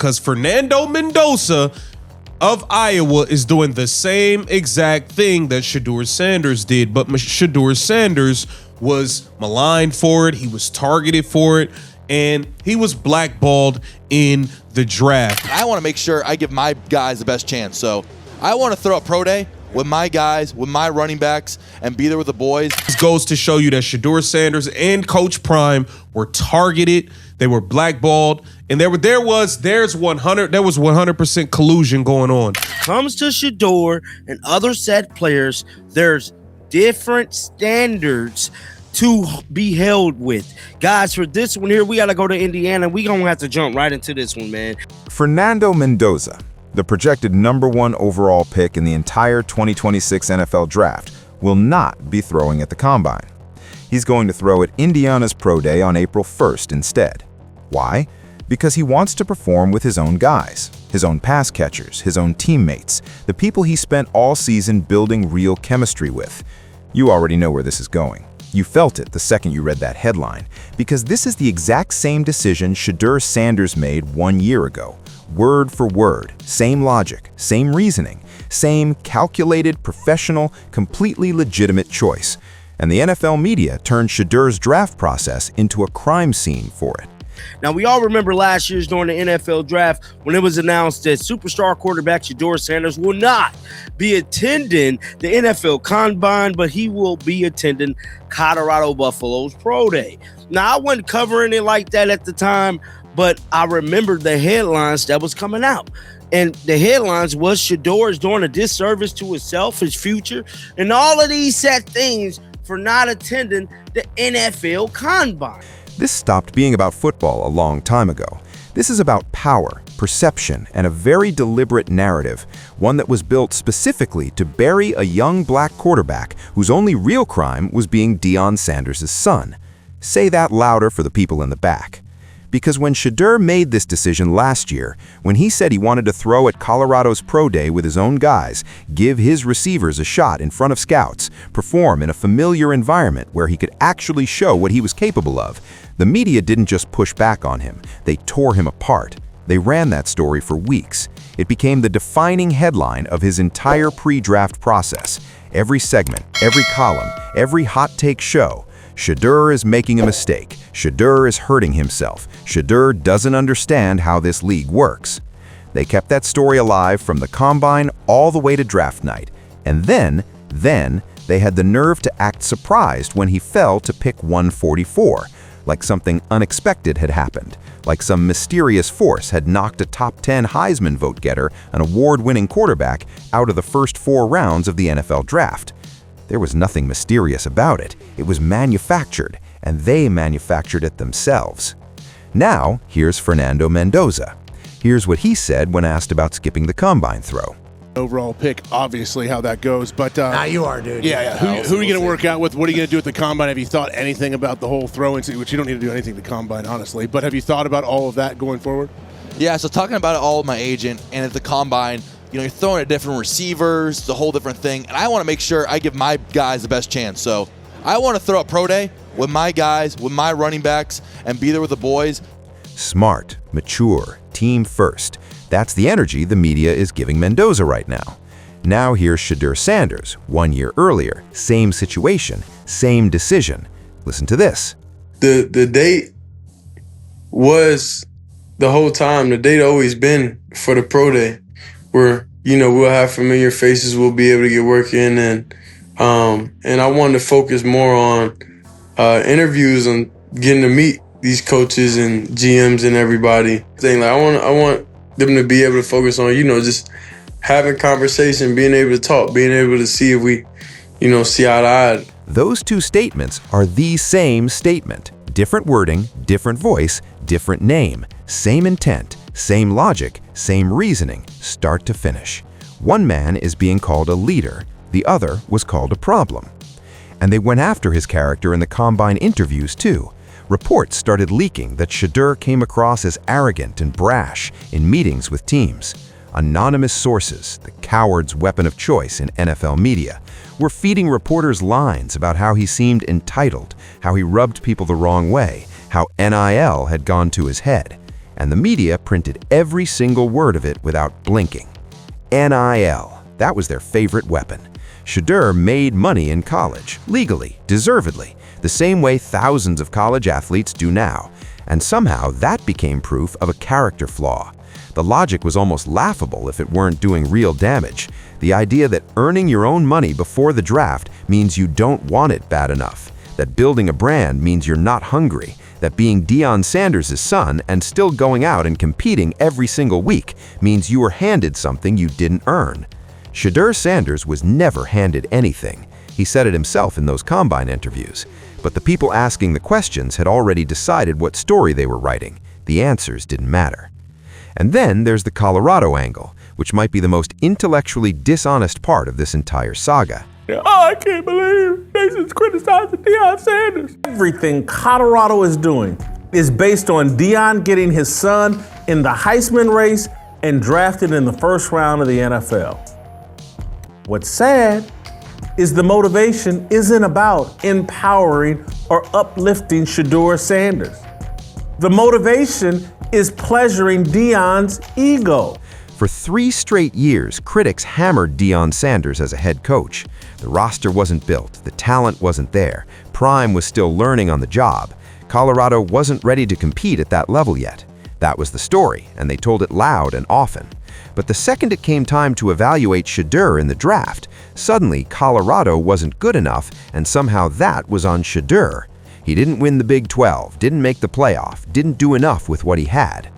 because Fernando Mendoza of Iowa is doing the same exact thing that Shedeur Sanders did, but Shedeur Sanders was maligned for it. He was targeted for it, and he was blackballed in the draft. I want to make sure I give my guys the best chance. So I want to throw a pro day with my guys, with my running backs, and be there with the boys. This goes to show you that Shedeur Sanders and Coach Prime were targeted. They were blackballed, and there was 100% collusion going on. Comes to Shedeur and other set players, there's different standards to be held with. Guys, for this one here, we got to go to Indiana. We gonna have to jump right into this one, man. Fernando Mendoza, the projected #1 overall pick in the entire 2026 NFL Draft, will not be throwing at the Combine. He's going to throw at Indiana's Pro Day on April 1st instead. Why? Because he wants to perform with his own guys, his own pass catchers, his own teammates, the people he spent all season building real chemistry with. You already know where this is going. You felt it the second you read that headline, because this is the exact same decision Shedeur Sanders made 1 year ago. Word for word, same logic, same reasoning, same calculated, professional, completely legitimate choice. And the NFL media turned Shedeur's draft process into a crime scene for it. Now, we all remember last year's during the NFL draft when it was announced that superstar quarterback Shedeur Sanders will not be attending the NFL Combine, but he will be attending Colorado Buffalo's Pro Day. Now, I wasn't covering it like that at the time, but I remembered the headlines that was coming out. And the headlines was Shedeur is doing a disservice to himself, his future, and all of these set things for not attending the NFL Combine. This stopped being about football a long time ago. This is about power, perception, and a very deliberate narrative, one that was built specifically to bury a young black quarterback whose only real crime was being Deion Sanders' son. Say that louder for the people in the back. Because when Shedeur made this decision last year, when he said he wanted to throw at Colorado's Pro Day with his own guys, give his receivers a shot in front of scouts, perform in a familiar environment where he could actually show what he was capable of, the media didn't just push back on him, they tore him apart. They ran that story for weeks. It became the defining headline of his entire pre-draft process. Every segment, every column, every hot take show, Shedeur is making a mistake. Shedeur is hurting himself. Shedeur doesn't understand how this league works. They kept that story alive from the Combine all the way to draft night. And then they had the nerve to act surprised when he fell to pick 144, like something unexpected had happened, like some mysterious force had knocked a top 10 Heisman vote getter, an award-winning quarterback, out of the first 4 rounds of the NFL Draft. There was nothing mysterious about it. It was manufactured, and they manufactured it themselves. Now, here's Fernando Mendoza. Here's what he said when asked about skipping the Combine throw. Overall pick, obviously how that goes, but now you are, dude. Yeah. Who are you going to work out with? What are you going to do at the Combine? Have you thought anything about the whole throw-in, which you don't need to do anything at the Combine, honestly, but have you thought about all of that going forward? Yeah, so talking about it all with my agent and at the Combine, you're throwing at different receivers, it's a whole different thing, and I want to make sure I give my guys the best chance. So I want to throw a pro day with my guys, with my running backs, and be there with the boys. Smart, mature, team first. That's the energy the media is giving Mendoza right now. Now here's Shedeur Sanders, 1 year earlier, same situation, same decision. Listen to this. The date was the whole time. The date always been for the pro day, where we'll have familiar faces. We'll be able to get work in, and I wanted to focus more on interviews and getting to meet these coaches and GMs and everybody. I want them to be able to focus on just having conversation, being able to talk, being able to see if we see eye to eye. Those two statements are the same statement. Different wording, different voice, different name, same intent, same logic, same reasoning, start to finish. One man is being called a leader, the other was called a problem. And they went after his character in the Combine interviews too. Reports started leaking that Shedeur came across as arrogant and brash in meetings with teams. Anonymous sources, the coward's weapon of choice in NFL media, were feeding reporters lines about how he seemed entitled, how he rubbed people the wrong way, how NIL had gone to his head. and the media printed every single word of it without blinking. NIL, that was their favorite weapon. Shedeur made money in college, legally, deservedly, the same way thousands of college athletes do now, and somehow that became proof of a character flaw. The logic was almost laughable if it weren't doing real damage. The idea that earning your own money before the draft means you don't want it bad enough, that building a brand means you're not hungry, that being Deion Sanders' son and still going out and competing every single week means you were handed something you didn't earn. Shedeur Sanders was never handed anything. He said it himself in those combine interviews. But the people asking the questions had already decided what story they were writing. The answers didn't matter. And then there's the Colorado angle, which might be the most intellectually dishonest part of this entire saga. Oh, I can't believe they just criticizing Deion Sanders. Everything Colorado is doing is based on Deion getting his son in the Heisman race and drafted in the first round of the NFL. What's sad is the motivation isn't about empowering or uplifting Shedeur Sanders. The motivation is pleasuring Deion's ego. For 3 straight years, critics hammered Deion Sanders as a head coach. The roster wasn't built, the talent wasn't there, Prime was still learning on the job. Colorado wasn't ready to compete at that level yet. That was the story, and they told it loud and often. But the second it came time to evaluate Shedeur in the draft, suddenly Colorado wasn't good enough, and somehow that was on Shedeur. He didn't win the Big 12, didn't make the playoff, didn't do enough with what he had.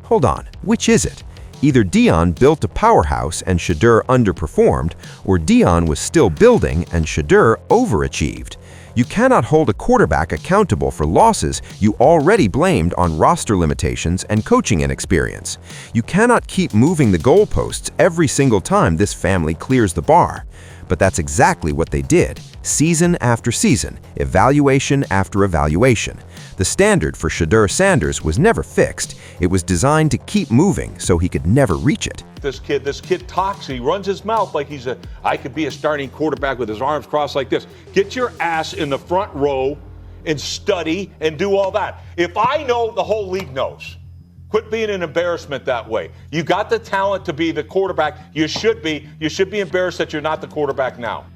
Hold on, which is it? Either Deion built a powerhouse and Shedeur underperformed, or Deion was still building and Shedeur overachieved. You cannot hold a quarterback accountable for losses you already blamed on roster limitations and coaching inexperience. You cannot keep moving the goalposts every single time this family clears the bar. But that's exactly what they did, season after season, evaluation after evaluation. The standard for Shedeur Sanders was never fixed. It was designed to keep moving so he could never reach it. This kid talks, he runs his mouth like I could be a starting quarterback with his arms crossed like this. Get your ass in the front row and study and do all that. If I know, the whole league knows. Quit being an embarrassment that way. You got the talent to be the quarterback. You should be embarrassed that you're not the quarterback now.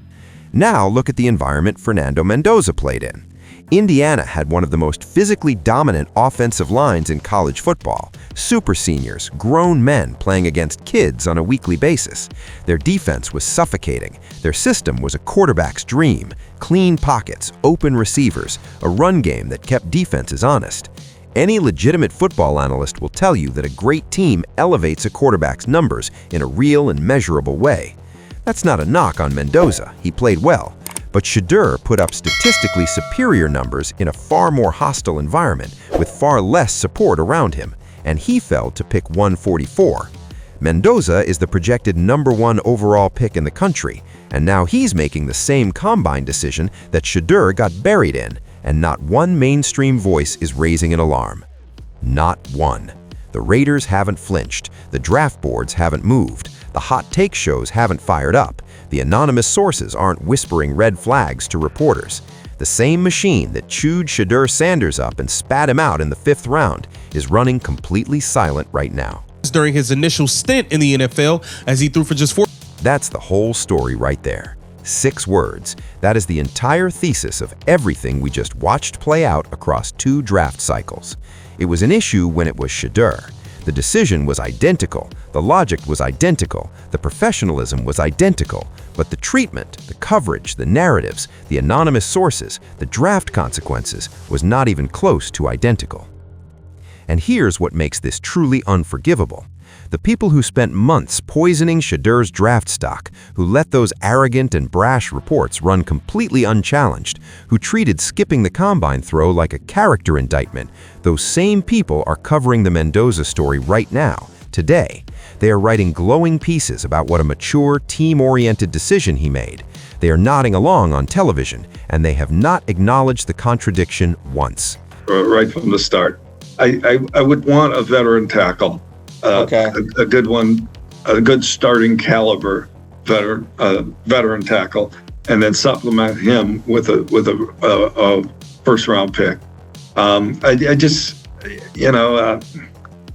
Now look at the environment Fernando Mendoza played in. Indiana had one of the most physically dominant offensive lines in college football. Super seniors, grown men playing against kids on a weekly basis. Their defense was suffocating. Their system was a quarterback's dream. Clean pockets, open receivers, a run game that kept defenses honest. Any legitimate football analyst will tell you that a great team elevates a quarterback's numbers in a real and measurable way. That's not a knock on Mendoza. He played well. But Shedeur put up statistically superior numbers in a far more hostile environment with far less support around him, and he fell to pick 144. Mendoza is the projected #1 overall pick in the country, and now he's making the same combine decision that Shedeur got buried in, and not one mainstream voice is raising an alarm. Not one. The Raiders haven't flinched, the draft boards haven't moved, the hot take shows haven't fired up, the anonymous sources aren't whispering red flags to reporters. The same machine that chewed Shedeur Sanders up and spat him out in the 5th round is running completely silent right now. During his initial stint in the NFL, as he threw for just 4. That's the whole story right there. 6 words. That is the entire thesis of everything we just watched play out across 2 draft cycles. It was an issue when it was Shedeur. The decision was identical, the logic was identical, the professionalism was identical, but the treatment, the coverage, the narratives, the anonymous sources, the draft consequences was not even close to identical. And here's what makes this truly unforgivable. The people who spent months poisoning Shedeur's draft stock, who let those arrogant and brash reports run completely unchallenged, who treated skipping the combine throw like a character indictment, those same people are covering the Mendoza story right now, today. They are writing glowing pieces about what a mature, team-oriented decision he made. They are nodding along on television, and they have not acknowledged the contradiction once. Right from the start. I would want a veteran tackle. A good one, a good starting caliber veteran tackle, and then supplement him with a first round pick. I just,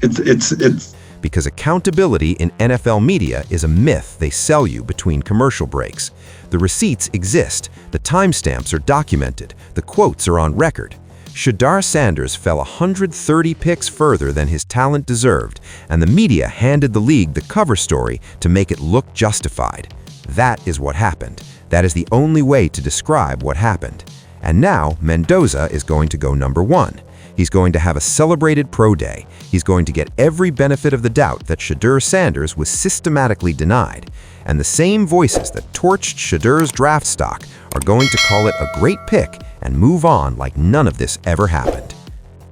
It's because accountability in NFL media is a myth they sell you between commercial breaks. The receipts exist, the timestamps are documented, the quotes are on record. Shedeur Sanders fell 130 picks further than his talent deserved, and the media handed the league the cover story to make it look justified. That is what happened. That is the only way to describe what happened. And now, Mendoza is going to go number 1. He's going to have a celebrated pro day. He's going to get every benefit of the doubt that Shedeur Sanders was systematically denied. And the same voices that torched Shedeur's draft stock are going to call it a great pick and move on like none of this ever happened.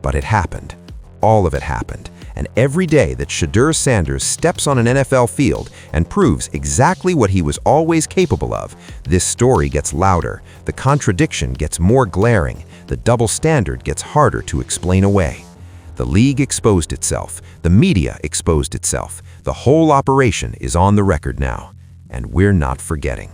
But it happened. All of it happened. And every day that Shedeur Sanders steps on an NFL field and proves exactly what he was always capable of, this story gets louder, the contradiction gets more glaring, the double standard gets harder to explain away. The league exposed itself, the media exposed itself, the whole operation is on the record now, and we're not forgetting.